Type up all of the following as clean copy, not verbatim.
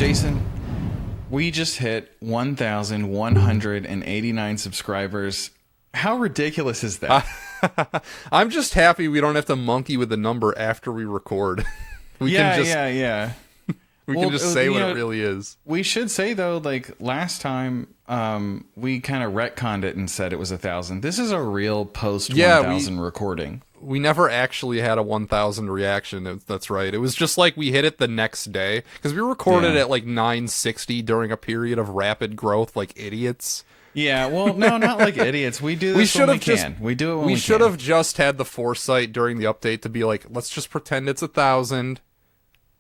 Jason, we just hit 1,189 subscribers. How ridiculous is that? I'm just happy we don't have to monkey with the number after we record. We can just say what it really is. We should say, though, like last time we kind of retconned it and said it was 1,000. This is a real post 1,000 recording. We never actually had a 1,000 reaction. That's right. It was just like we hit it the next day because we recorded at like 960 during a period of rapid growth like idiots. Yeah, well, no, not like idiots. We do this when we can. We do it when we can. We should have just had the foresight during the update to be like, let's just pretend it's 1,000.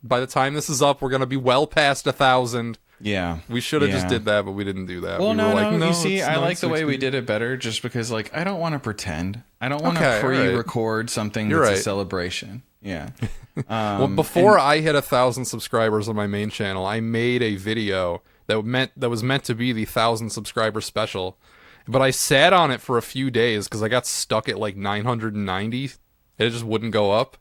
By the time this is up, we're going to be well past 1,000. Yeah. We should have just did that, but we didn't do that. Well, no, you see, I like the way we did it better just because, like, I don't want to pretend. I don't want to pre-record something that's a celebration. Yeah. Well, before I hit 1,000 subscribers on my main channel, I made a video that was meant to be the 1,000 subscriber special, but I sat on it for a few days because I got stuck at like 990. It just wouldn't go up.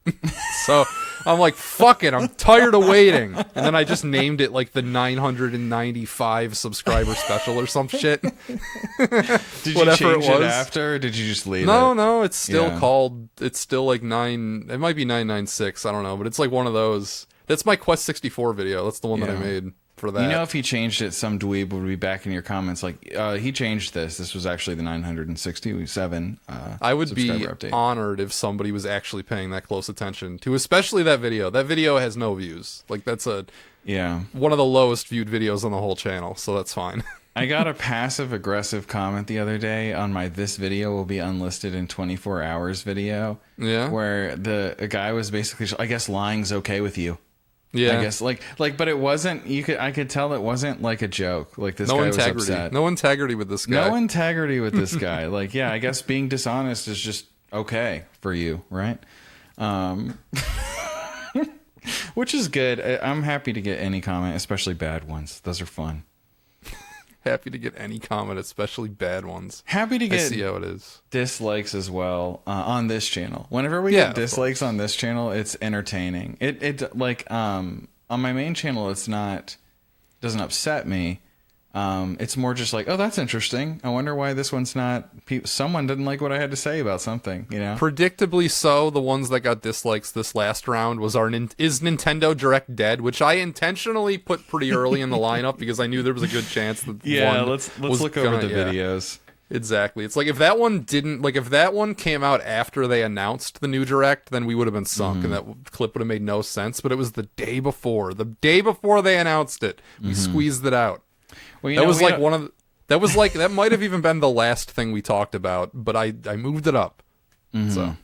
So I'm like, fuck it, I'm tired of waiting. And then I just named it like the 995 subscriber special or some shit. Did you change it after, or did you just leave it? No, it's still called, it's still like it might be 996, I don't know, but it's like one of those. That's my Quest 64 video. That's the one that I made for that. You know, if he changed it, some dweeb would be back in your comments like, he changed this. This was actually the 967 I would be update. Honored if somebody was actually paying that close attention to, especially that video. That video has no views. Like, that's one of the lowest viewed videos on the whole channel, so that's fine. I got a passive-aggressive comment the other day on my "this video will be unlisted in 24 hours" video. Yeah. Where a guy was basically, I guess lying's okay with you. Yeah, I guess like, but it wasn't. I could tell it wasn't like a joke. Like this guy was upset. No integrity with this guy. No integrity with this guy. Like, yeah, I guess being dishonest is just okay for you, right? Which is good. I'm happy to get any comment, especially bad ones. Those are fun. Happy to get any comment, especially bad ones. Happy to get I see how it is. Dislikes as well on this channel. Whenever we get dislikes on this channel, it's entertaining. It like on my main channel, doesn't upset me. It's more just like, oh, that's interesting. I wonder why this one's not. Someone didn't like what I had to say about something. You know, predictably so. The ones that got dislikes this last round is Nintendo Direct dead, which I intentionally put pretty early in the lineup because I knew there was a good chance that let's look over the videos. Exactly. It's like if that one came out after they announced the new Direct, then we would have been sunk and that clip would have made no sense. But it was the day before they announced it. We squeezed it out. Well, that might have even been the last thing we talked about, but I moved it up. So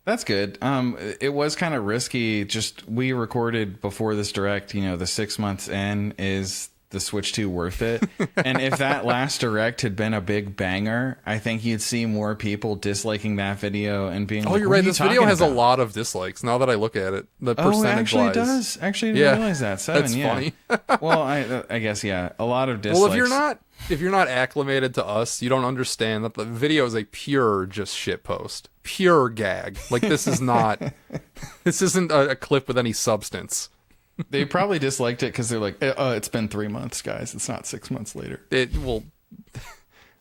that's good. It was kind of risky. Just we recorded before this Direct. You know, the 6 months in, is the Switch 2 worth it? And if that last Direct had been a big banger, I think you'd see more people disliking that video and being you're right. This video has a lot of dislikes now that I look at it. The percentage it does. Actually, I didn't realize that. 7, that's funny. Well, I guess, a lot of dislikes. Well, if you're not acclimated to us, you don't understand that the video is a pure just shit post. Pure gag. Like, this isn't a clip with any substance. They probably disliked it because they're like, it's been 3 months, guys. It's not 6 months later.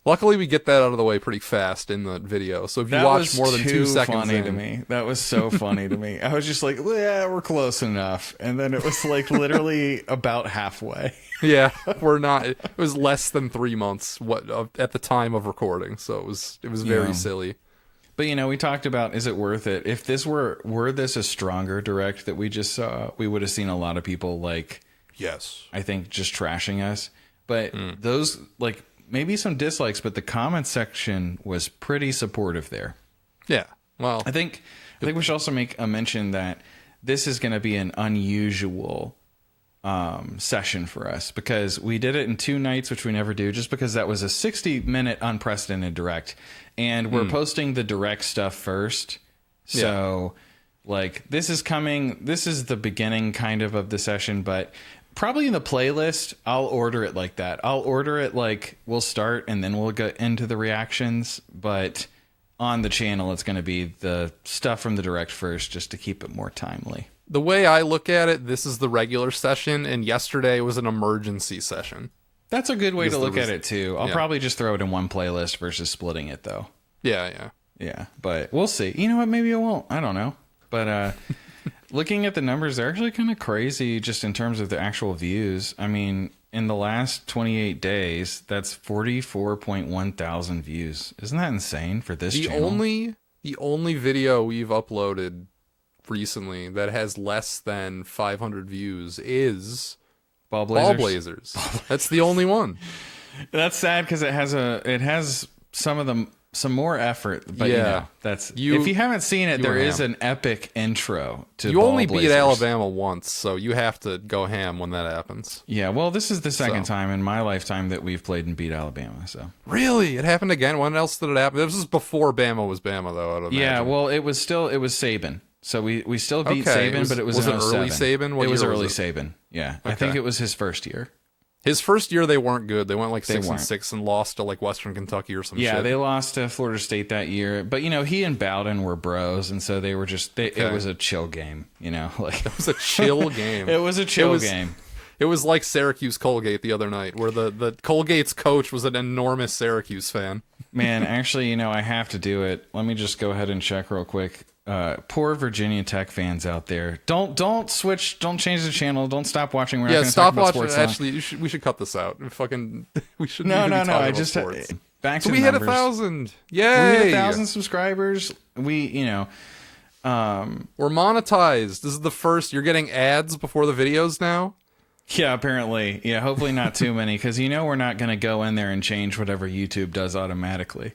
Luckily, we get that out of the way pretty fast in the video. So if you watch more than 2 seconds to me. That was so funny to me. I was just like, yeah, we're close enough. And then it was like literally about halfway. Yeah, we're not. It was less than 3 months at the time of recording. So it was very silly. But, we talked about, is it worth it? If this were this a stronger Direct that we just saw, we would have seen a lot of people I think just trashing us. But those, maybe some dislikes, but the comment section was pretty supportive there. Yeah. Well, I think we should also make a mention that this is going to be an unusual session for us because we did it in 2 nights, which we never do, just because that was a 60-minute unprecedented Direct. And we're posting the Direct stuff first. So, this is coming. This is the beginning kind of the session, but probably in the playlist, I'll order it like that. I'll order it we'll start and then we'll get into the reactions. But on the channel, it's going to be the stuff from the Direct first, just to keep it more timely. The way I look at it, this is the regular session, and yesterday was an emergency session. That's a good way to look at it too. I'll yeah. probably just throw it in one playlist versus splitting it though. Yeah. Yeah, but we'll see. You know what? Maybe it won't. I don't know. But looking at the numbers, they're actually kind of crazy just in terms of the actual views. I mean, in the last 28 days, that's 44.1 thousand views. Isn't that insane for this channel? The only video we've uploaded recently that has less than 500 views is Ball Blazers. That's the only one. That's sad because it has some more effort. But Yeah. you know, if you haven't seen it, there is an epic intro to You Ball only Blazers. beat Alabama once, so you have to go ham when that happens. Yeah, well, this is the second time in my lifetime that we've played and beat Alabama. So really, it happened again. When else did it happen? This was before Bama was Bama, though. I'd imagine. yeah, well, it was Saban. So we still beat Saban, but it was it in early 07. Saban? What It was year early was it? Saban. Yeah, I think it was his first year. His first year, they weren't good. They went like 6 and weren't. 6 and lost to like Western Kentucky or some shit. Yeah, they lost to Florida State that year. But, you know, he and Bowden were bros, and so they were just... It was a chill game, you know? Like It was a chill game. It was a chill game. It was like Syracuse Colgate the other night, where the Colgate's coach was an enormous Syracuse fan. Man, actually, you know, I have to do it. Let me just go ahead and check real quick. Poor Virginia Tech fans out there. Don't switch. Don't change the channel. Don't stop watching. We're not gonna stop talk about watching. sports now. Actually, we should cut this out. We should. No. I just sports. back to So the we hit numbers. 1,000. We Yay! hit 1,000 subscribers. We're monetized. This is the first. You're getting ads before the videos now. Yeah, apparently. Yeah, hopefully not too many, because you know we're not going to go in there and change whatever YouTube does automatically.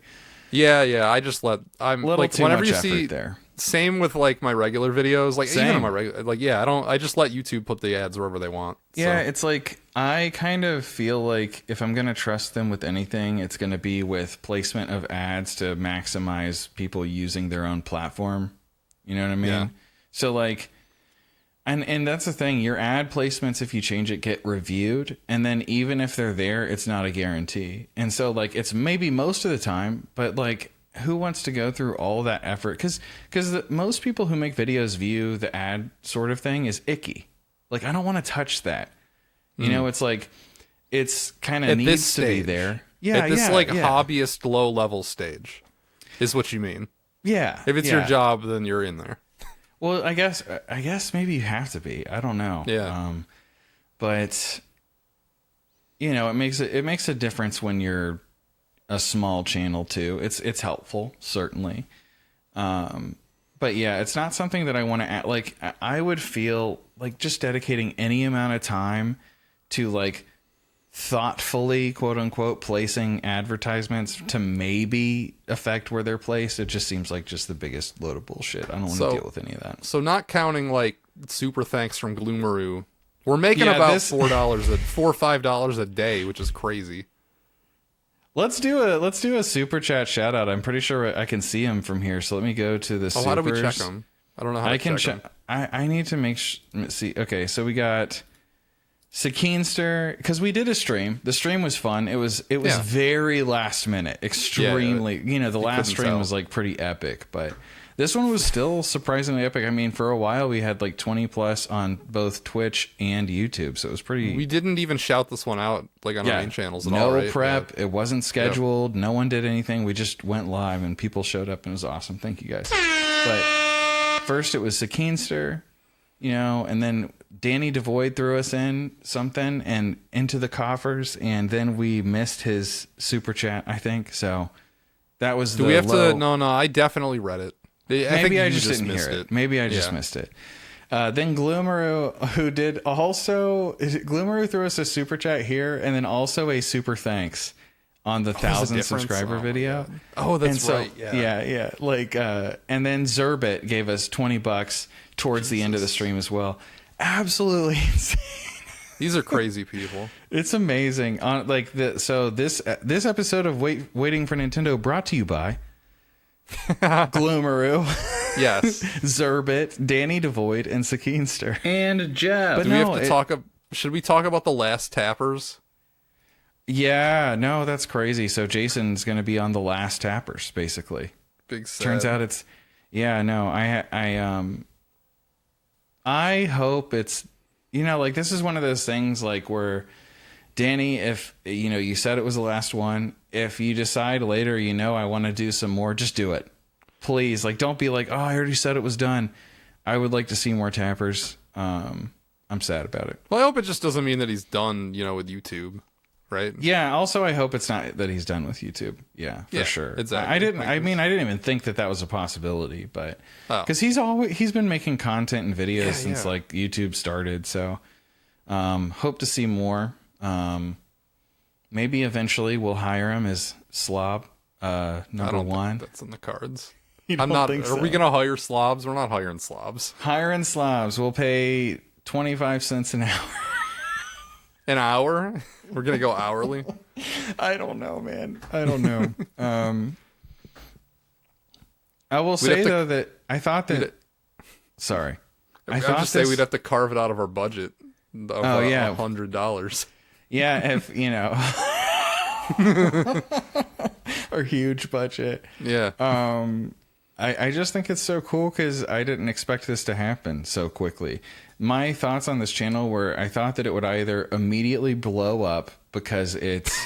Yeah. I just I'm Little like too whenever much you effort see there. Same with like my regular videos, like even Same. on my regular, I just let YouTube put the ads wherever they want. Yeah, So. it's like I kind of feel like if I'm going to trust them with anything, it's going to be with placement of ads to maximize people using their own platform. You know what I mean? Yeah. So like, and that's the thing. Your ad placements, if you change it, get reviewed, and then even if they're there, it's not a guarantee. And so like, it's maybe most of the time, but like, who wants to go through all that effort? Because most people who make videos view the ad sort of thing is icky. Like, I don't want to touch that. You know, it's like, it's kind of needs to be there. Yeah, At this hobbyist low level stage is what you mean. Yeah. If it's your job, then you're in there. Well, I guess maybe you have to be. I don't know. Yeah. But you know, it makes a difference when you're a small channel too. It's helpful, certainly. But yeah, it's not something that I want to like. I would feel like just dedicating any amount of time to like thoughtfully, quote unquote, placing advertisements to maybe affect where they're placed. It just seems like just the biggest load of bullshit. I don't want to deal with any of that. So not counting like super thanks from Gloomaroo, we're making about $4 or $5 a day, which is crazy. Let's do a super chat shout out. I'm pretty sure I can see him from here. So let me go to the supers. How do we check them? I don't know how to check them. I need to see. Okay, so we got Sakeenster, because we did a stream. The stream was fun. It was very last minute, extremely. You know, the last stream was like pretty epic, but this one was still surprisingly epic. I mean, for a while we had like 20 plus on both Twitch and YouTube, so it was pretty. We didn't even shout this one out like on our main channels at all. No prep. It wasn't scheduled. No one did anything. We just went live and people showed up and it was awesome. Thank you guys. But first it was Sakeenster, you know, and then Danny Devoid threw us in something and into the coffers, and then we missed his super chat, I think. So that was Do we have to? No, I definitely read it. Maybe I just didn't hear it. Maybe I just missed it. Then Gloomaroo, who did also... Gloomaroo threw us a super chat here, and then also a super thanks on the 1,000 subscriber video. Oh, that's right. Yeah. Like, and then Zerbit gave us $20 towards the end of the stream as well. Absolutely insane. These are crazy people. It's amazing. On like this episode of Waiting for Nintendo brought to you by Gloomaroo, yes, Zerbit, Danny Devoid, and Sakeenster, and Jeff. But we have to talk? Should we talk about the last tappers? Yeah, no, that's crazy. So Jason's going to be on the last tappers, basically. Big sad. Turns out it's. Yeah, no, I hope it's, like this is one of those things like where Danny, if you said it was the last one, if you decide later, I want to do some more, just do it. Please. Like, don't be like, oh, I already said it was done. I would like to see more tappers. I'm sad about it. Well, I hope it just doesn't mean that he's done, with YouTube, right? Yeah. Also, I hope it's not that he's done with YouTube. Yeah, for sure. Exactly. I didn't even think that was a possibility, but because he's been making content and videos since like YouTube started. So, hope to see more. Maybe eventually we'll hire him as slob number one. That's in the cards. I'm not. Think so. Are we gonna hire slobs? We're not hiring slobs. Hiring slobs. We'll pay 25 cents an hour. An hour? We're gonna go hourly. I don't know, man. I don't know. I will say though that I thought that. Sorry, I thought just say we'd have to carve it out of our budget. $100. Yeah, if our huge budget. Yeah. I just think it's so cool because I didn't expect this to happen so quickly. My thoughts on this channel were I thought that it would either immediately blow up because it's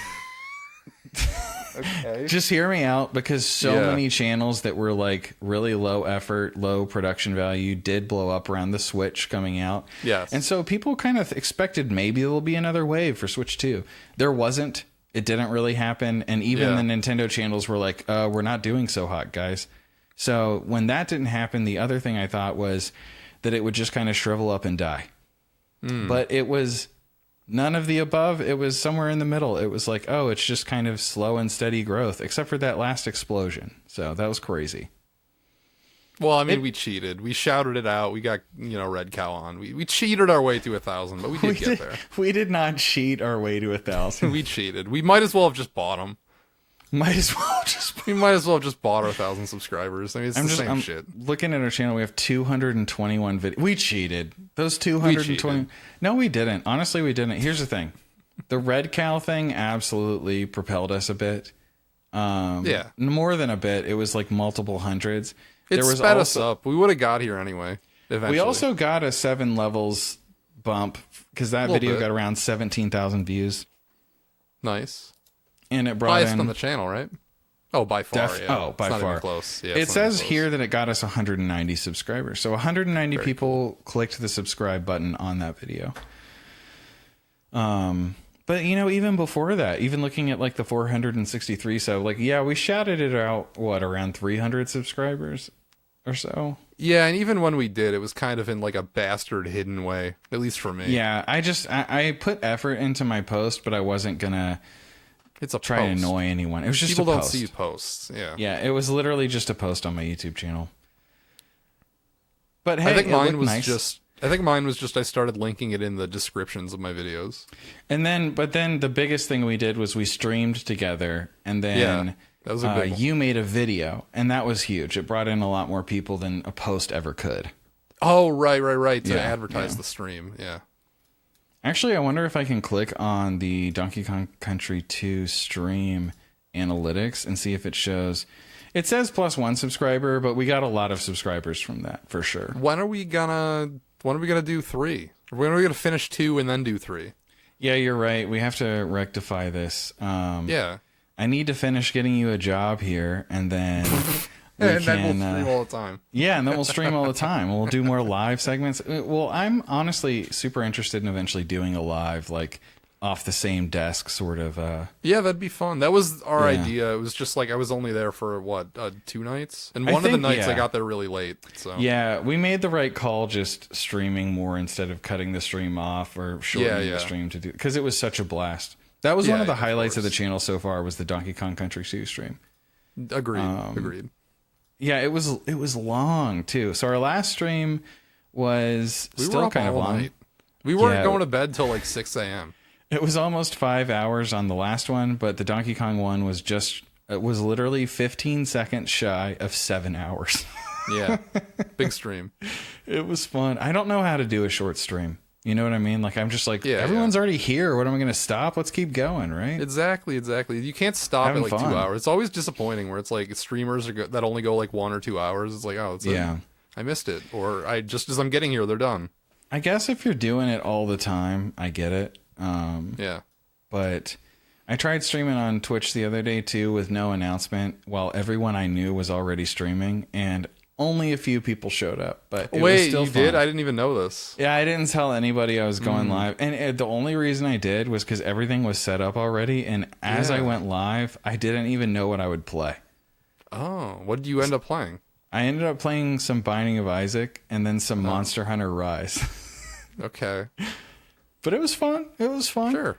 okay. Just hear me out, because so many channels that were like really low effort, low production value did blow up around the Switch coming out. Yes. And so people kind of expected maybe there'll be another wave for Switch 2. There wasn't. It didn't really happen. And even the Nintendo channels were like, we're not doing so hot, guys. So when that didn't happen, the other thing I thought was that it would just kind of shrivel up and die. But it was none of the above. It was somewhere in the middle. It was like, oh, it's just kind of slow and steady growth, except for that last explosion. So that was crazy. Well, I mean, we cheated. We shouted it out. We got, Red Cow on. We cheated our way to 1,000, but we did get there. We did not cheat our way to 1,000. We cheated. We might as well have just bought them. We might as well have just bought our 1,000 subscribers. I mean, it's the same shit. Looking at our channel, we have 221 videos. We cheated. Those 220. No, we didn't. Honestly, we didn't. Here's the thing. The Red Cow thing absolutely propelled us a bit. More than a bit. It was like multiple hundreds. It sped us up. We would have got here anyway, eventually. We also got a 7 levels bump because that video got around 17,000 views. Nice. And it brought highest on the channel, right? Oh, by far. By not far. Even close. Yeah, it says here that it got us 190 subscribers. So 190 people clicked the subscribe button on that video. But even before that, even looking at like the 463, so like we shouted it out around 300 subscribers or so. Yeah, and even when we did, it was kind of in like a bastard hidden way, at least for me. Yeah, I put effort into my post, but I wasn't gonna try to annoy anyone. It was just people a post. Don't see posts. Yeah, it was literally just a post on my YouTube channel. But hey, I think mine was just I started linking it in the descriptions of my videos. But then the biggest thing we did was we streamed together, and then that was a big one. You made a video, and that was huge. It brought in a lot more people than a post ever could. Oh, right. To advertise the stream. Yeah. Actually, I wonder if I can click on the Donkey Kong Country 2 stream analytics and see if it shows. It says +1 subscriber, but we got a lot of subscribers from that for sure. When are we gonna do 3? When are we gonna finish 2 and then do 3? Yeah, you're right. We have to rectify this. Yeah. I need to finish getting you a job here, and then then we'll stream all the time. Yeah, and then we'll stream all the time. We'll do more live segments. Well, I'm honestly super interested in eventually doing a live, like off the same desk sort of. Yeah, that'd be fun. That was our idea. It was just like I was only there for 2 nights, and one of the nights I got there really late. So yeah, we made the right call, just streaming more instead of cutting the stream off or shortening the stream to do, because it was such a blast. That was one of the highlights of the channel so far, was the Donkey Kong Country 2 stream. Agreed. Yeah, it was long too. So our last stream was still kind of long. Night. We weren't going to bed till like 6 a.m. It was almost 5 hours on the last one, but the Donkey Kong one was literally 15 seconds shy of 7 hours. Yeah, big stream. It was fun. I don't know how to do a short stream. You know what I mean? Like, I'm just like, everyone's already here. What am I going to stop? Let's keep going, right? Exactly. You can't stop at like 2 hours. It's always disappointing where it's like streamers that only go like 1 or 2 hours. It's like, it's I missed it, or I just as I'm getting here, they're done. I guess if you're doing it all the time, I get it. Yeah. But I tried streaming on Twitch the other day too with no announcement while everyone I knew was already streaming, and only a few people showed up. But it was still fun. Did? I didn't even know this. Yeah, I didn't tell anybody I was going live. And the only reason I did was because everything was set up already. And as I went live, I didn't even know what I would play. Oh, what did you end up playing? I ended up playing some Binding of Isaac and then some Monster Hunter Rise. Okay. But it was fun. It was fun. Sure.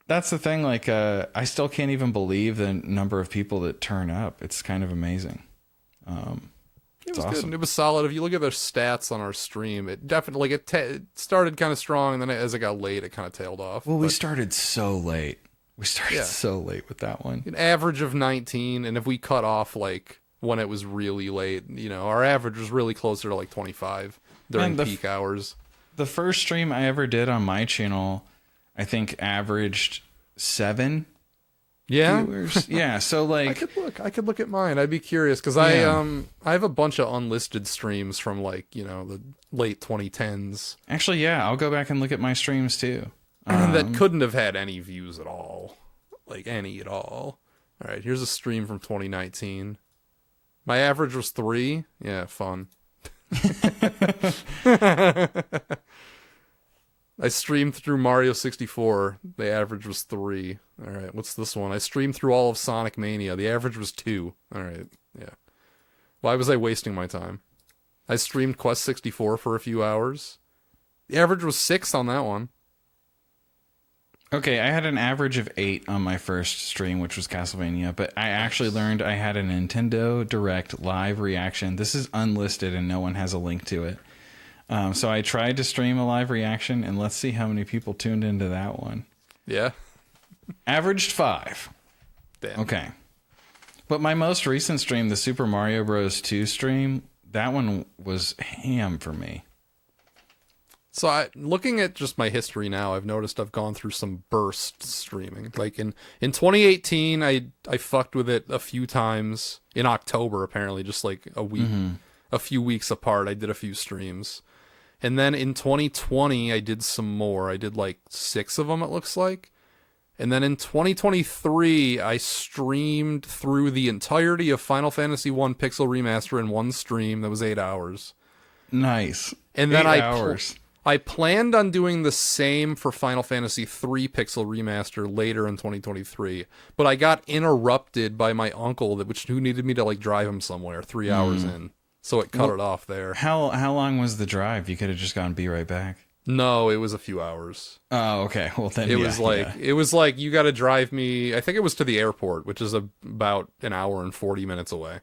That's the thing. Like, I still can't even believe the number of people that turn up. It's kind of amazing. It was awesome. good. It was solid. If you look at the stats on our stream, it definitely it started kind of strong, and then as it got late, it kind of tailed off. Well, we started so late. We started so late with that one. An average of 19, and if we cut off like when it was really late, our average was really closer to like 25 during peak hours. The first stream I ever did on my channel, I think averaged 7 viewers. Yeah, so like I could look at mine. I'd be curious because I have a bunch of unlisted streams from like the late 2010s. Actually, yeah, I'll go back and look at my streams too. That couldn't have had any views at all, like any at all. All right, here's a stream from 2019. My average was 3. Yeah, fun. I streamed through Mario 64. The average was 3. All right, what's this one? I streamed through all of Sonic Mania. The average was 2. All right, yeah. Why was I wasting my time? I streamed Quest 64 for a few hours. The average was 6 on that one. Okay, I had an average of 8 on my first stream, which was Castlevania, but I actually learned I had a Nintendo Direct live reaction. This is unlisted and no one has a link to it. So I tried to stream a live reaction, and let's see how many people tuned into that one. Yeah. Averaged 5. Damn. Okay. But my most recent stream, the Super Mario Bros. 2 stream, that one was ham for me. So looking at just my history now, I've noticed I've gone through some burst streaming. Like in 2018, I fucked with it a few times. In October, apparently, just like a week, a few weeks apart, I did a few streams. And then in 2020, I did some more. I did like 6 of them, it looks like. And then in 2023, I streamed through the entirety of Final Fantasy 1 Pixel Remaster in one stream. That was 8 hours. Nice. And then 8 hours. I planned on doing the same for Final Fantasy 3 Pixel Remaster later in 2023, but I got interrupted by my uncle who needed me to like drive him somewhere 3 hours in. So it cut it off there. How long was the drive? You could have just gone be right back. No, it was a few hours. Oh, okay. Well, then it was like you got to drive me. I think it was to the airport, which is about an hour and 40 minutes away.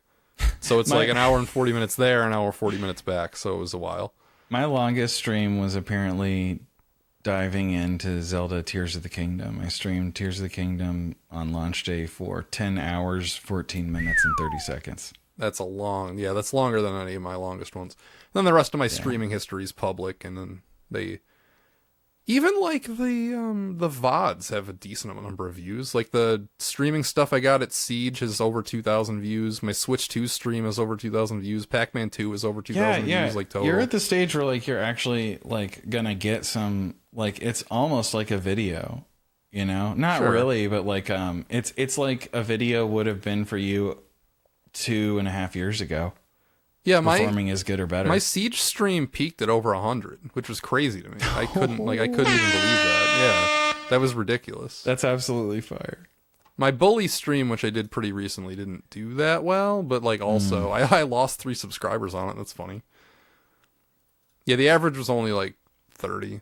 So it's like an hour and 40 minutes there, an hour and 40 minutes back. So it was a while. My longest stream was apparently diving into Zelda Tears of the Kingdom. I streamed Tears of the Kingdom on launch day for 10 hours, 14 minutes, and 30 seconds. That's that's longer than any of my longest ones. Then the rest of my streaming history is public, and then even like the VODs have a decent number of views. Like the streaming stuff I got at Siege has over 2,000 views. My Switch 2 stream has over 2,000 views. Pac-Man 2 is over 2,000 views. Like total. You're at the stage where like you're actually like gonna get some like it's almost like a video, Not really, but like it's like a video would have been for you 2.5 years ago. Yeah, performing is good or better. My Siege stream peaked at over 100, which was crazy to me. I couldn't even believe that. Yeah, that was ridiculous. That's absolutely fire. My Bully stream, which I did pretty recently, didn't do that well, but like also I lost 3 subscribers on it. That's funny. Yeah, the average was only like 30.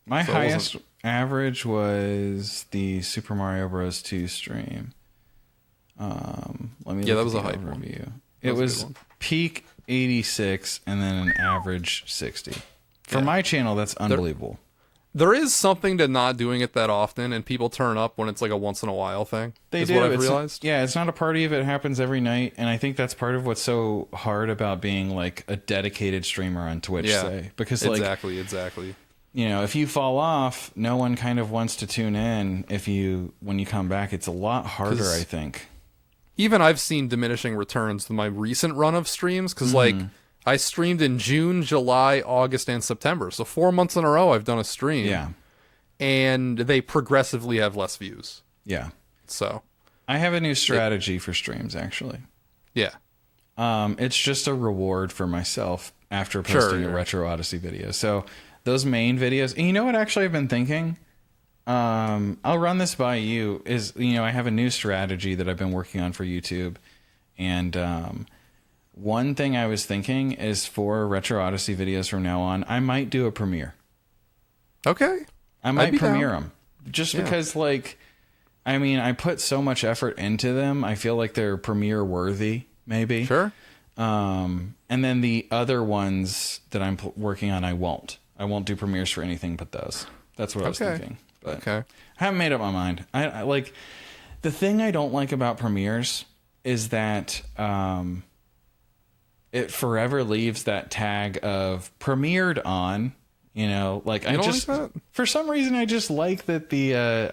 My highest average was the Super Mario Bros. 2 stream. Let me. Yeah, that was a hype overview. It was peak 86 and then an average 60. For my channel, that's unbelievable. There is something to not doing it that often, and people turn up when it's like a once in a while thing. They do. What I've realized. It's not a party if it happens every night, and I think that's part of what's so hard about being like a dedicated streamer on Twitch. Because like exactly. If you fall off, no one kind of wants to tune in. When you come back, it's a lot harder, I think. even I've seen diminishing returns with my recent run of streams, because like I streamed in June, July, August, and September. So 4 months in a row I've done a stream. Yeah. And they progressively have less views. Yeah. So I have a new strategy for streams, actually. yeah. It's just a reward for myself after posting a Retro Odyssey video. So those main videos, and you know what actually I've been thinking? I'll run this by you, is, you know, I have a new strategy that I've been working on for YouTube. And one thing I was thinking is for Retro Odyssey videos from now on, I might do a premiere. Okay. I might premiere them. Just because, like, I mean, I put so much effort into them. I feel like they're premiere worthy, maybe. Sure. And then the other ones that I'm working on, I won't do premieres for anything but those. That's what I was thinking. But I haven't made up my mind. I like, the thing I don't like about premieres is that it forever leaves that tag of premiered on. You know, like, I just, for some reason, I just like that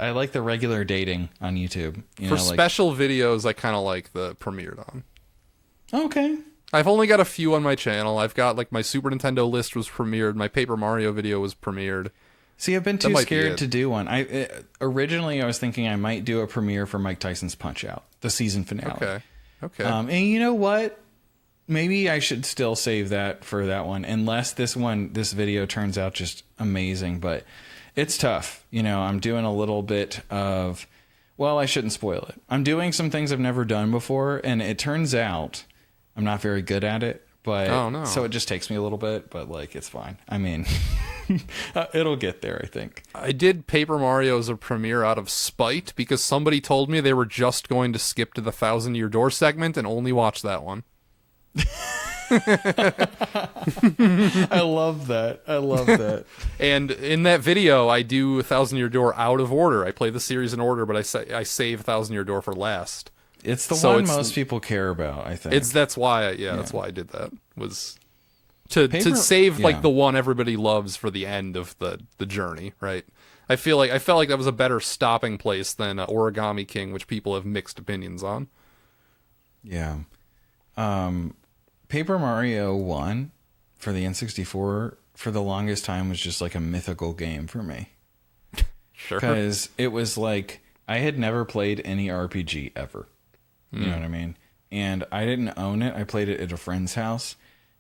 I like the regular dating on YouTube. For special videos, I kind of like the premiered on. Okay. I've only got a few on my channel. I've got, like, my Super Nintendo list was premiered. My Paper Mario video was premiered. See, I've been too scared to do one. Originally, I was thinking I might do a premiere for Mike Tyson's Punch-Out!, the season finale. Okay. And you know what? Maybe I should still save that for that one, unless this video turns out just amazing. But it's tough. You know, I'm doing a little bit of, well, I shouldn't spoil it. I'm doing some things I've never done before, and it turns out I'm not very good at it. But so it just takes me a little bit, but like, it's fine. I mean, it'll get there, I think. I did Paper Mario as a premiere out of spite because somebody told me they were just going to skip to the 1,000-Year Door segment and only watch that one. I love that. And in that video, I do 1,000-Year Door out of order. I play the series in order, but I save 1,000-Year Door for last. It's the one most people care about, I think. That's why I did that. Was to save like the one everybody loves for the end of the journey, right? I felt like that was a better stopping place than Origami King, which people have mixed opinions on. Yeah. Paper Mario 1 for the N64 for the longest time was just like a mythical game for me. Sure. Because it was like, I had never played any RPG ever. You know what I mean? And I didn't own it. I played it at a friend's house.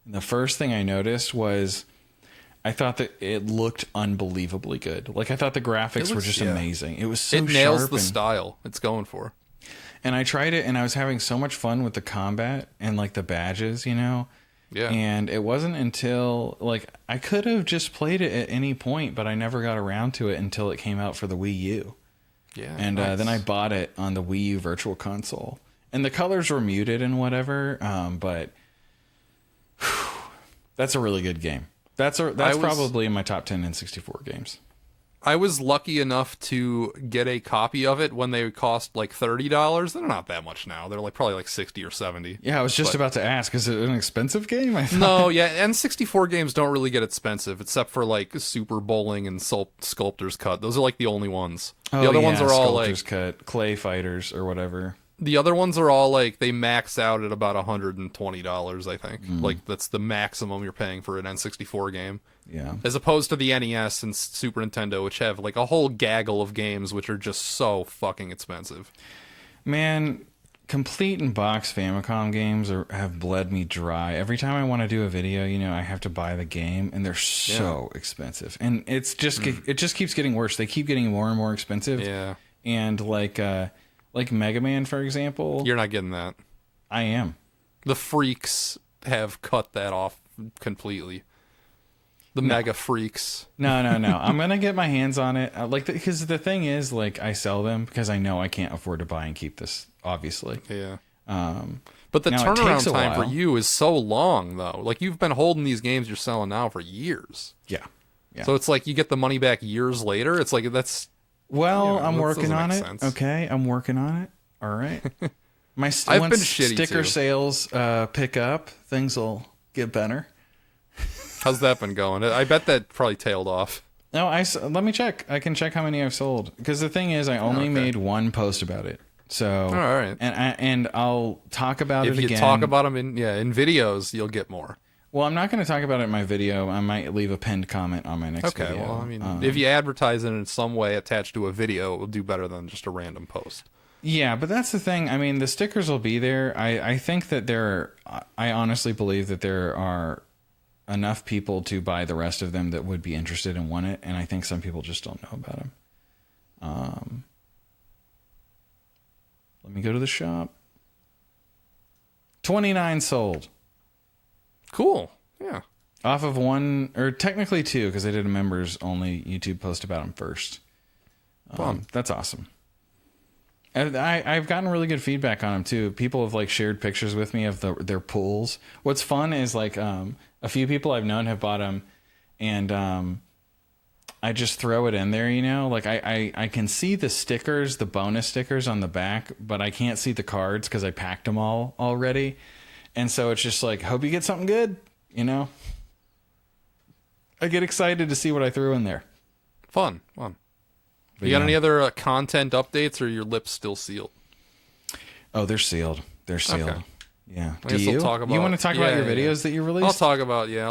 And the first thing I noticed was I thought that it looked unbelievably good. Like, I thought the graphics were just amazing. It was so sharp. It nails the style it's going for. And I tried it, and I was having so much fun with the combat and, like, the badges, you know? Yeah. And it wasn't until, like, I could have just played it at any point, but I never got around to it until it came out for the Wii U. Yeah. And then I bought it on the Wii U Virtual Console. And the colors were muted and whatever, but that's a really good game. That's probably in my top 10 N64 games. I was lucky enough to get a copy of it when they cost like $30. They're not that much now. They're like probably like 60 or 70. Yeah, I was just about to ask, is it an expensive game? No, yeah, N64 games don't really get expensive except for like Super Bowling and Sculptor's Cut. Those are like the only ones. The other ones are all like Cut, Clay Fighters or whatever. The other ones are all like they max out at about $120, I think. Like that's the maximum you're paying for an N64 game. Yeah. As opposed to the NES and Super Nintendo, which have like a whole gaggle of games which are just so fucking expensive. Man, complete and box Famicom games have bled me dry. Every time I want to do a video, you know, I have to buy the game, and they're so expensive. And it's just it just keeps getting worse. They keep getting more and more expensive. Yeah. And like Mega Man, for example. You're not getting that. I am. The freaks have cut that off completely. The mega freaks. No. I'm going to get my hands on it. Because the thing is, like, I sell them because I know I can't afford to buy and keep this, obviously. Yeah. But the turnaround time for you is so long, though. Like, you've been holding these games you're selling now for years. Yeah. So it's like you get the money back years later. It's like that's... Well, I'm working on it. Sense. Okay, I'm working on it. All right. Once sticker sales pick up, things will get better. How's that been going? I bet that probably tailed off. No, let me check. I can check how many I've sold. Because the thing is, I only made one post about it. So, all right. And I'll talk about it If you again. talk about them in videos, you'll get more. Well, I'm not going to talk about it in my video. I might leave a pinned comment on my next video. Okay, well, I mean, if you advertise it in some way attached to a video, it will do better than just a random post. Yeah, but that's the thing. I mean, the stickers will be there. I think that I honestly believe that there are enough people to buy the rest of them that would be interested and want it, and I think some people just don't know about them. Let me go to the shop. 29 sold. Cool. Yeah. Off of one, or technically two, because I did a members only YouTube post about them first. That's awesome. I've gotten really good feedback on them too. People have like shared pictures with me of their pools. What's fun is like a few people I've known have bought them, and I just throw it in there. You know, like I can see the stickers, the bonus stickers on the back, but I can't see the cards because I packed them all already. And so it's just like, hope you get something good, you know? I get excited to see what I threw in there. Fun. You got any other content updates, or your lips still sealed? Oh, they're sealed. Okay. Yeah. Do you? You want to talk about your videos that you released? I'll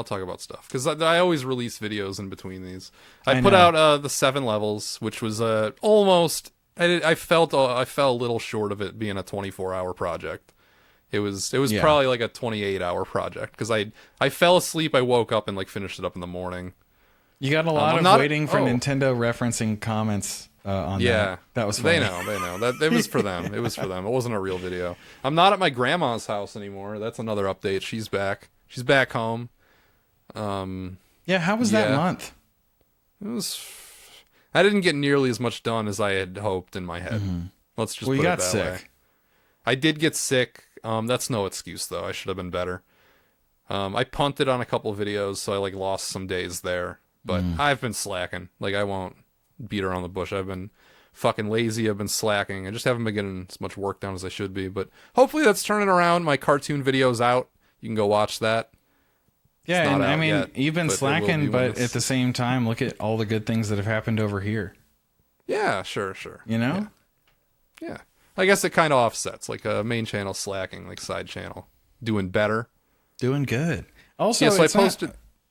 talk about stuff, because I always release videos in between these. I put out the 7 levels, which was almost... I fell a little short of it being a 24-hour project. It was probably like a 28-hour project, because I fell asleep, I woke up and like finished it up in the morning. You got a lot of waiting for Nintendo referencing comments on that. That was funny. They know. That it was for them. It wasn't a real video. I'm not at my grandma's house anymore. That's another update. She's back. She's back home. Yeah, how was that month? I didn't get nearly as much done as I had hoped in my head. Mm-hmm. Let's just put it that way. I did get sick. That's no excuse, though. I should have been better. I punted on a couple of videos, so I like lost some days there. But I've been slacking. Like, I won't beat around the bush. I've been fucking lazy. I've been slacking. I just haven't been getting as much work done as I should be. But hopefully that's turning around. My cartoon video's out. You can go watch that. Yeah, and I mean, you've been slacking, but at the same time, look at all the good things that have happened over here. Yeah, sure. You know? Yeah. I guess it kind of offsets, like a main channel slacking, like side channel doing better, doing good. Also, so I posted.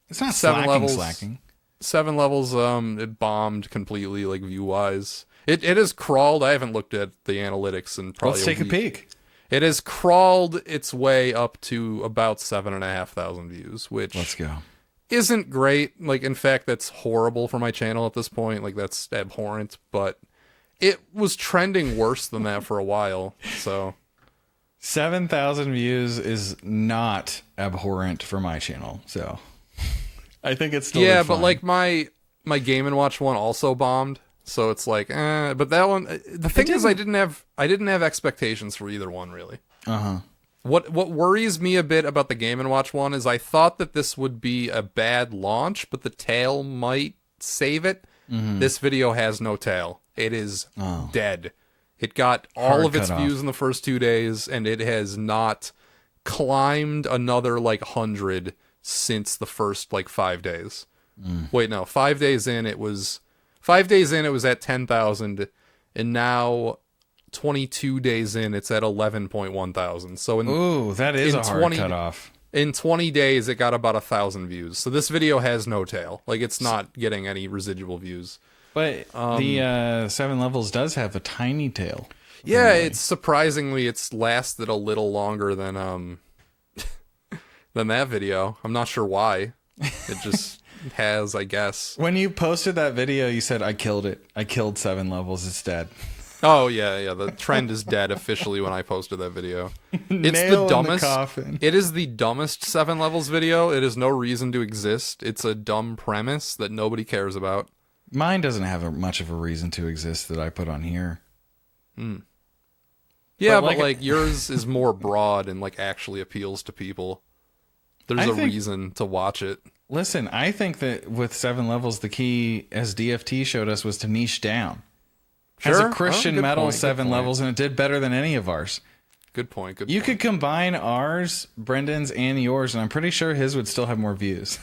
It's not 7 levels. Slacking. 7 levels. It bombed completely, like view wise. It has crawled. I haven't looked at the analytics and probably. Let's take a peek. It has crawled its way up to about 7,500 views, which let's go. Isn't great. Like, in fact, that's horrible for my channel at this point. Like, that's abhorrent, but. It was trending worse than that for a while, so 7,000 views is not abhorrent for my channel, so I think it's still fine. But like my Game & Watch one also bombed, so it's like, but that one. The thing is, I didn't have expectations for either one really. What worries me a bit about the Game & Watch one is I thought that this would be a bad launch, but the tail might save it. This video has no tail. It is dead. It got all of its views in the first 2 days, and it has not climbed another like 100 since the first like 5 days. Wait, no, 5 days in it was 5 days in it was at 10,000, and now 22 days in it's at 11.1 thousand. So that is a hard cutoff. In 20 days, it got about 1,000 views. So this video has no tail. Like, it's not getting any residual views. But the 7 levels does have a tiny tail. Yeah, it's surprisingly, it's lasted a little longer than that video. I'm not sure why. It just has, I guess. When you posted that video, you said, I killed it. I killed 7 levels. It's dead. Oh, yeah. The trend is dead officially when I posted that video. It's Nail the dumbest. In the coffin. It is the dumbest 7 levels video. It has no reason to exist. It's a dumb premise that nobody cares about. Mine doesn't have much of a reason to exist that I put on here. Yeah, but like yours is more broad and like actually appeals to people. There's a reason to watch it. Listen, I think that with 7 levels, the key, as DFT showed us, was to niche down. Has a Christian metal 7 levels, and it did better than any of ours. Good point. You could combine ours, Brendan's, and yours, and I'm pretty sure his would still have more views.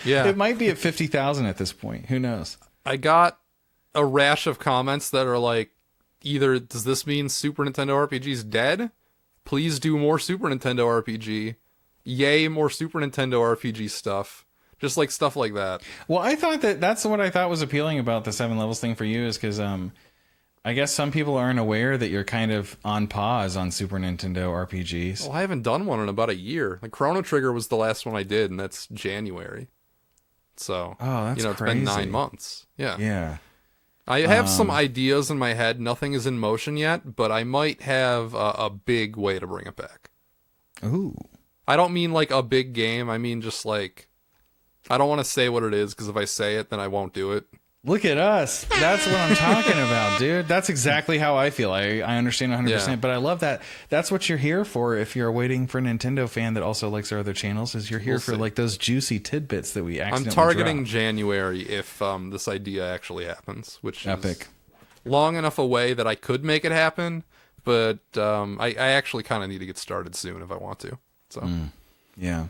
Yeah. It might be at 50,000 at this point. Who knows? I got a rash of comments that are like, either does this mean Super Nintendo RPG's dead? Please do more Super Nintendo RPG. Yay, more Super Nintendo RPG stuff. Just like stuff like that. Well, I thought that's what I thought was appealing about the 7 levels thing for you is because I guess some people aren't aware that you're kind of on pause on Super Nintendo RPGs. Well, I haven't done one in about a year. Like Chrono Trigger was the last one I did, and that's January. So, that's it's crazy. been 9 months. Yeah. Yeah. I have some ideas in my head. Nothing is in motion yet, but I might have a big way to bring it back. Ooh. I don't mean like a big game. I mean just like... I don't want to say what it is, because if I say it, then I won't do it. Look at us. That's what I'm talking about, dude. That's exactly how I feel. I understand 100%, but I love that. That's what you're here for if you're waiting for a Nintendo fan that also likes our other channels, is you're here for like those juicy tidbits that we accidentally I'm targeting drop. January if this idea actually happens, which Epic. is long enough away that I could make it happen, but I actually kind of need to get started soon if I want to. So Yeah.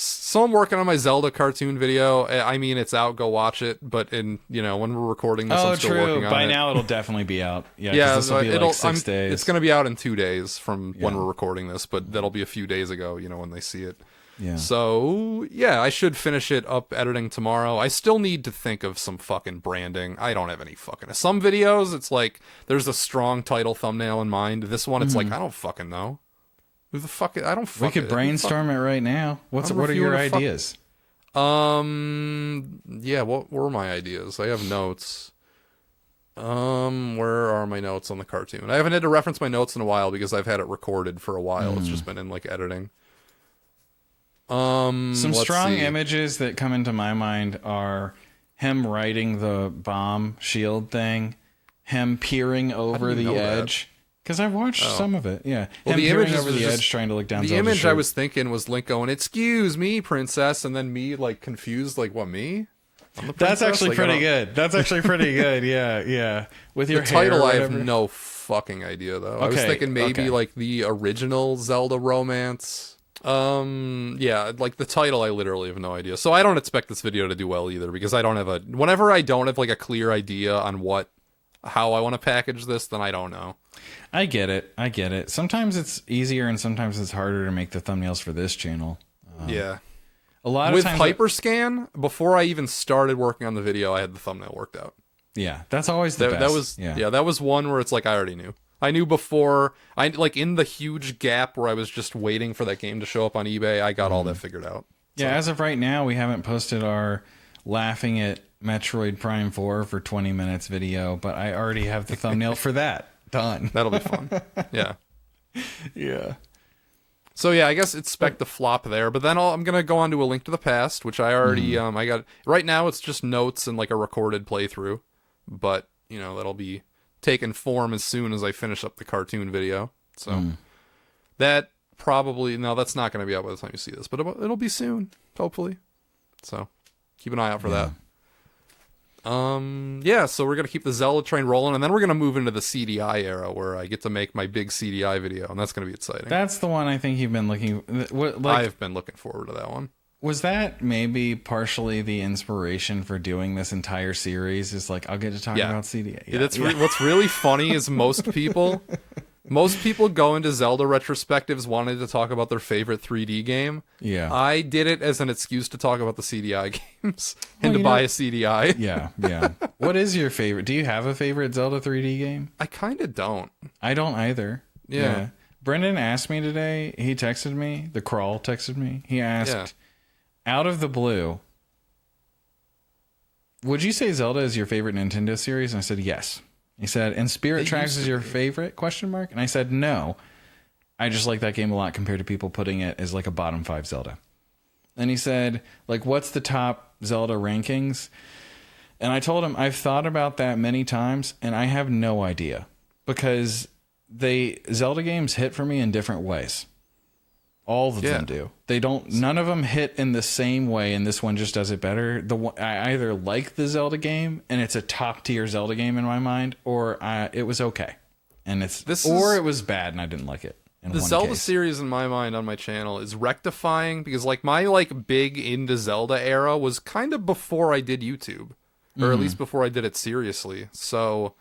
So I'm working on my Zelda cartoon video. I mean, it's out. Go watch it. But when we're recording this, I'm still working on By it. now, it'll definitely be out. Yeah, Yeah, this will be like 6 days. It's going to be out in 2 days from when we're recording this, but that'll be a few days ago, when they see it. Yeah. So, yeah, I should finish it up editing tomorrow. I still need to think of some fucking branding. I don't have any fucking... Some videos, it's like, there's a strong title thumbnail in mind. This one, it's like, I don't fucking know. Who the fuck? I don't fucking... We could brainstorm it right now. What are your ideas? Yeah, what were my ideas? I have notes. Where are my notes on the cartoon? I haven't had to reference my notes in a while because I've had it recorded for a while. It's just been in like editing. Some strong images that come into my mind are him riding the bomb shield thing, him peering over the edge. Because I've watched some of it, yeah. Well, him the peering image over the edge, trying to look down. The Zelda's image shirt. I was thinking was Link going, "Excuse me, princess," and then me like confused, like, "What, me?" I'm the That's princess? actually Like, pretty good. That's actually pretty good. Yeah, yeah. With your the title, hair or I have whatever. no fucking idea though. I was Okay, thinking maybe okay. like the original Zelda romance. Yeah, like the title, I literally have no idea. So I don't expect this video to do well either because I don't have whenever I don't have like a clear idea on how I want to package this, then I don't know. I get it. Sometimes it's easier and sometimes it's harder to make the thumbnails for this channel. Yeah. A lot With of times Hyperscan, before I even started working on the video, I had the thumbnail worked out. yeah, that's always the best. That was that was one where it's like I already knew. I knew before. I like in the huge gap where I was just waiting for that game to show up on eBay. I got all that figured out. Yeah, as of right now, we haven't posted our laughing at Metroid Prime 4 for 20 minutes video, but I already have the thumbnail for that done. That'll be fun. Yeah. Yeah. So yeah, I guess expect the flop there. But then I'm gonna go on to A Link to the Past, which I already I got. Right now, it's just notes and like a recorded playthrough, but that'll be taking form as soon as I finish up the cartoon video. So that probably that's not going to be out by the time you see this, but it'll be soon, hopefully. So keep an eye out for that. Yeah, so we're gonna keep the Zelda train rolling, and then we're gonna move into the CDI era where I get to make my big CDI video, and that's gonna be exciting. That's the one I think you've been looking. I've been looking forward to that one. Was that maybe partially the inspiration for doing this entire series? Is like I'll get to talk about CDI. Yeah, What's really funny is most people go into Zelda retrospectives wanting to talk about their favorite 3D game. Yeah. I did it as an excuse to talk about the CDI games and to buy a CDI. Yeah. What is your favorite? Do you have a favorite Zelda 3D game? I kind of don't. I don't either. Yeah. Brendan asked me today. He texted me. The Crawl texted me. He asked, out of the blue, would you say Zelda is your favorite Nintendo series? And I said yes. He said, and Spirit Tracks is your favorite? And I said no. I just like that game a lot compared to people putting it as like a bottom 5 Zelda. And he said, like, what's the top Zelda rankings? And I told him I've thought about that many times and I have no idea because Zelda games hit for me in different ways. All of them do. They don't. None of them hit in the same way, and this one just does it better. I either like the Zelda game, and it's a top tier Zelda game in my mind, or it was okay, and it was bad, and I didn't like it. The Zelda series in my mind on my channel is rectifying because like my like big into Zelda era was kind of before I did YouTube, or at least before I did it seriously. So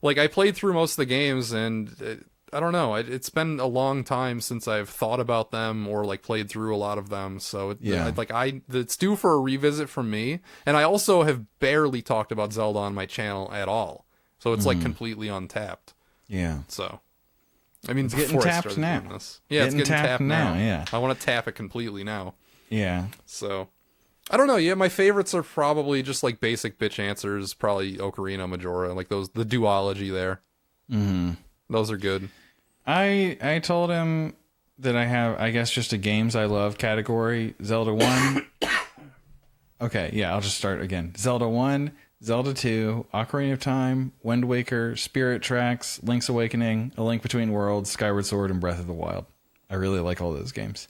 like I played through most of the games, and I don't know. It's been a long time since I've thought about them or like played through a lot of them. So it's due for a revisit from me. And I also have barely talked about Zelda on my channel at all. So it's like completely untapped. Yeah. So, I mean, it's getting tapped now. Yeah, it's getting tapped now. Yeah. I want to tap it completely now. Yeah. So, I don't know. Yeah, my favorites are probably just like basic bitch answers. Probably Ocarina, Majora, like those, the duology there. Mm-hmm. Those are good. I told him that I have, I guess, just a games I love category. Zelda 1. Okay, yeah, I'll just start again. Zelda 1, Zelda 2, Ocarina of Time, Wind Waker, Spirit Tracks, Link's Awakening, A Link Between Worlds, Skyward Sword, and Breath of the Wild. I really like all those games.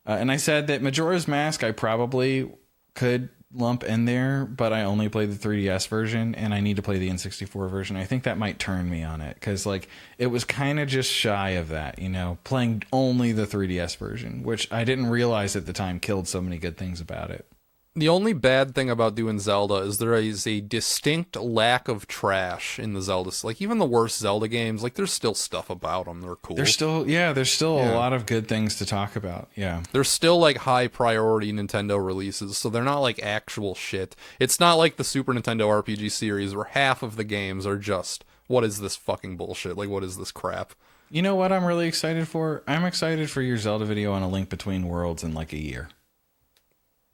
And I said that Majora's Mask I probably could lump in there, but I only played the 3DS version, and I need to play the N64 version. I think that might turn me on it, because like it was kind of just shy of that, you know, playing only the 3DS version, which I didn't realize at the time killed so many good things about it. The only bad thing about doing Zelda is there is a distinct lack of trash in the Zelda. Like, even the worst Zelda games, like, there's still stuff about them. They're cool. There's still a lot of good things to talk about. Yeah. They're still, like, high priority Nintendo releases, so they're not, like, actual shit. It's not like the Super Nintendo RPG series where half of the games are just, what is this fucking bullshit? Like, what is this crap? You know what I'm really excited for? I'm excited for your Zelda video on A Link Between Worlds in, like, a year.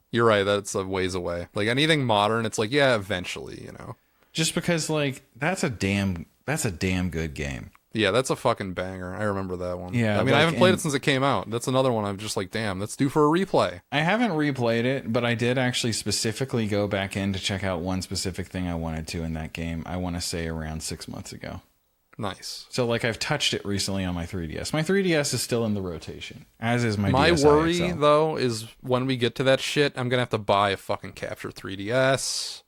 You're right, that's a ways away. Like, anything modern, it's like, yeah, eventually, you know. Just because, like, that's a damn good game. Yeah, that's a fucking banger. I remember that one. Yeah, I mean, I haven't played it since it came out. That's another one I'm just like, damn, that's due for a replay. I haven't replayed it, but I did actually specifically go back in to check out one specific thing I wanted to in that game. I want to say around 6 months ago. Nice. So, like, I've touched it recently on my 3DS. My 3DS is still in the rotation, as is my My DSi worry, XL. though, is when we get to that shit, I'm going to have to buy a fucking Capture 3DS.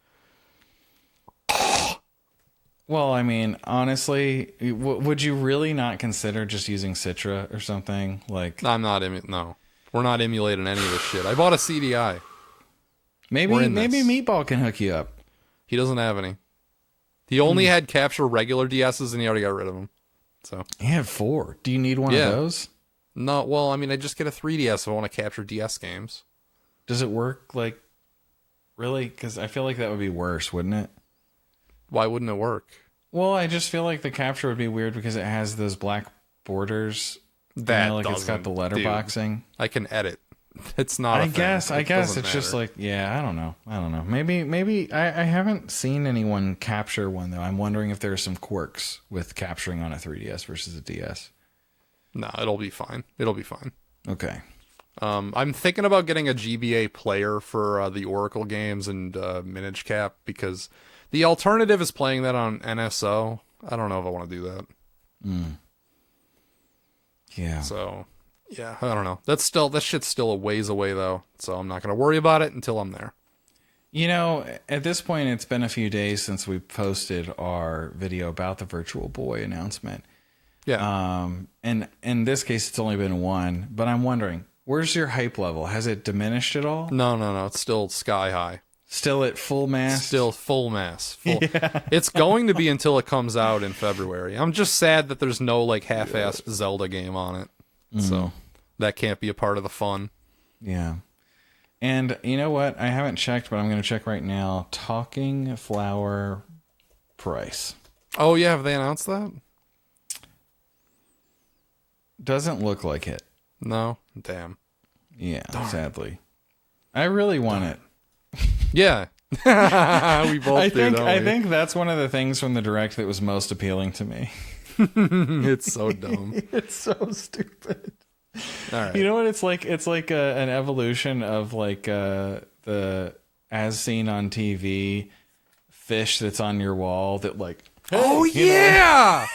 Well, I mean, honestly, would you really not consider just using Citra or something? Like, I'm not, no. We're not emulating any of this shit. I bought a CDI. maybe Meatball can hook you up. He doesn't have any. He only had Capture regular DSs, and he already got rid of them. So He had 4. Do you need one of those? No, well, I mean, I just get a 3DS if I want to capture DS games. Does it work, like, really? Because I feel like that would be worse, wouldn't it? Why wouldn't it work? Well, I just feel like the capture would be weird because it has those black borders. That, you know, like it's got the letterboxing. I can edit. It's not. I guess it's just like, yeah, I don't know. Maybe I haven't seen anyone capture one though. I'm wondering if there are some quirks with capturing on a 3DS versus a DS. No, it'll be fine. Okay. I'm thinking about getting a GBA player for the Oracle games and Minish Cap, because the alternative is playing that on NSO. I don't know if I want to do that. Yeah. So, yeah, I don't know. That shit's still a ways away though, so I'm not going to worry about it until I'm there. You know, at this point, it's been a few days since we posted our video about the Virtual Boy announcement. Yeah. And in this case, it's only been one, but I'm wondering, where's your hype level? Has it diminished at all? No. It's still sky high. Still at full mass? Still full mass. Yeah. It's going to be until it comes out in February. I'm just sad that there's no like half-assed Zelda game on it. So that can't be a part of the fun. Yeah. And you know what? I haven't checked, but I'm going to check right now. Talking Flower price. Oh, yeah. Have they announced that? Doesn't look like it. No? Damn. Yeah, sadly. I really want it. Yeah. We both do, don't we? I think that's one of the things from the Direct that was most appealing to me. It's so dumb. It's so stupid. All right. You know what it's like? It's like an evolution of like the as seen on TV fish that's on your wall that like. Hey, oh yeah!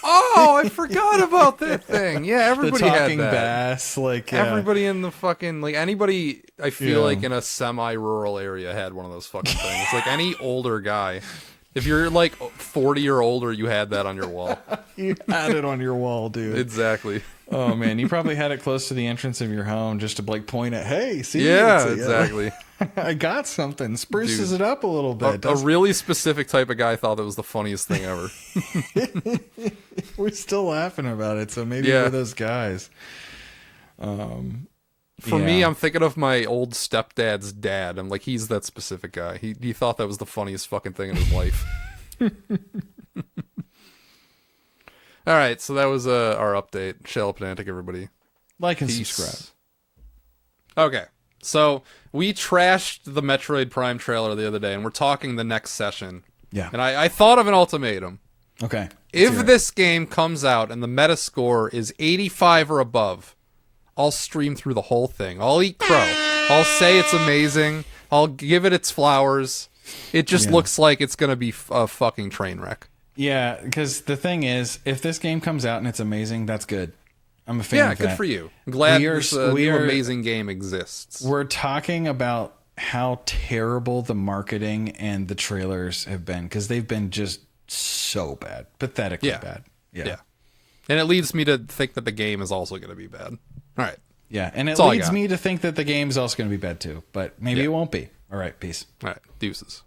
Oh, I forgot about that thing. Yeah, everybody the had talking that. bass, like everybody in the fucking like anybody. I feel like in a semi-rural area had one of those fucking things. Like any older guy, if you're like 40 or older, you had that on your wall. You had it on your wall, dude. Exactly. Oh man, you probably had it close to the entrance of your home just to like point at, hey, see, Yeah, exactly. I got something. Spruces Dude, it up a little bit. A really specific type of guy thought that was the funniest thing ever. We're still laughing about it, so maybe we're those guys. For me, I'm thinking of my old stepdad's dad. I'm like, he's that specific guy. He thought that was the funniest fucking thing in his life. All right, so that was our update. Shell Pedantic, everybody. Like and Peace. subscribe. Okay, so we trashed the Metroid Prime trailer the other day, and we're talking the next session. Yeah. And I thought of an ultimatum. Okay. If this game comes out and the Metascore is 85 or above, I'll stream through the whole thing. I'll eat crow. I'll say it's amazing. I'll give it its flowers. It just looks like it's going to be a fucking train wreck. Yeah, because the thing is, if this game comes out and it's amazing, that's good. I'm a fan of that. Yeah, good for you. I'm glad this new amazing game exists. We're talking about how terrible the marketing and the trailers have been, because they've been just so bad. Pathetically bad. Yeah. And it leads me to think that the game is also going to be bad. All right. Yeah, and it leads me to think that the game's also going to be bad too, but maybe it won't be. All right, peace. All right, deuces.